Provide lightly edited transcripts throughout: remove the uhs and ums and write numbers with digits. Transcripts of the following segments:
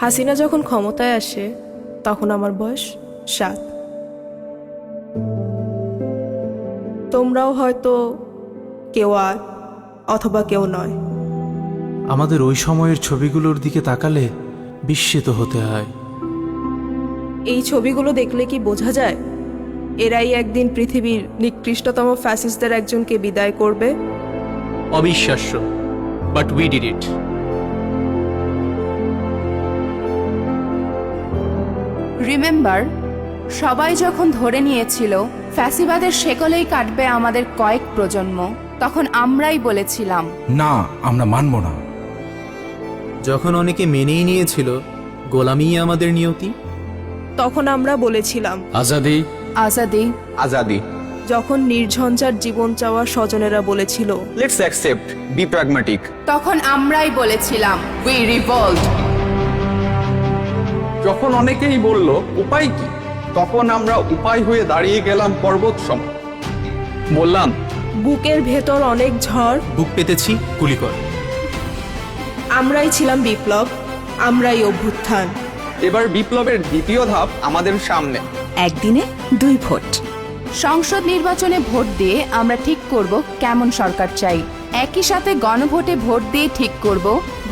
হাসিনা যখন ক্ষমতায় আসে তখন আমার বয়স 7। তোমরাও হয়তো কেউ 8 অথবা কেউ 9। আমাদের ওই সময়ের ছবিগুলোর দিকে তাকালে বিস্মিত হতে হয়। এই ছবিগুলো দেখলে কি বোঝা যায় এরাই একদিন পৃথিবীর নিকৃষ্টতম ফ্যাসিস্টদের একজনকে বিদায় করবে? অবিশ্বাস্য, but we did it. Remember, সবাই যখন ধরে নিয়েছিল ফ্যাসিবাদের শেকলেই কাটবে আমাদের কয়েক প্রজন্ম, তখন আমরাই বলেছিলাম না, আমরা মানব না। যখন অনেকে মেনেই নিয়েছিল গোলামিই আমাদের নিয়তি, তখন আমরা বলেছিলাম আজাদি, আজাদি। আজাদি। যখন নির্ঝঞ্ঝাট জীবন চাওয়া স্বজনেরা বলেছিল লেটস অ্যাকসেপ্ট, বি প্র্যাগম্যাটিক। তখন আমরাই বলেছিলাম উই রিভল্ট। যখন অনেকেই বলল উপায় কি, তখন আমরা উপায় হয়ে দাঁড়িয়ে গেলাম পর্বত সম। বললাম বুকের ভেতর অনেক ঝড়, বুক পেতেছি গুলি কর। আমরাই ছিলাম বিপ্লব, আমরাই অভ্যুত্থান। এবার বিপ্লবের দ্বিতীয় ধাপ আমাদের সামনে। একদিনে 2 ভোট। সংসদ নির্বাচনে ভোট দিয়ে আমরা ঠিক করব কেমন সরকার চাই। একই সাথে গণভোটে ভোট দিয়ে ঠিক করব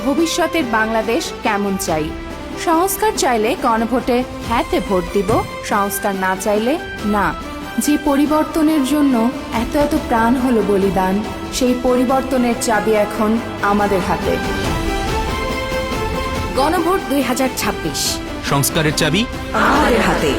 ভবিষ্যতের বাংলাদেশ কেমন চাই। সংস্কার চাইলে গণভোটে হ্যাঁতে ভোট দিব, সংস্কার না চাইলে না। যে পরিবর্তনের জন্য এত এত প্রাণ হলো বলিদান, সেই পরিবর্তনের চাবি এখন আমাদের হাতে। গণভোট 2026 সংস্কারের চাবি আমাদের হাতে।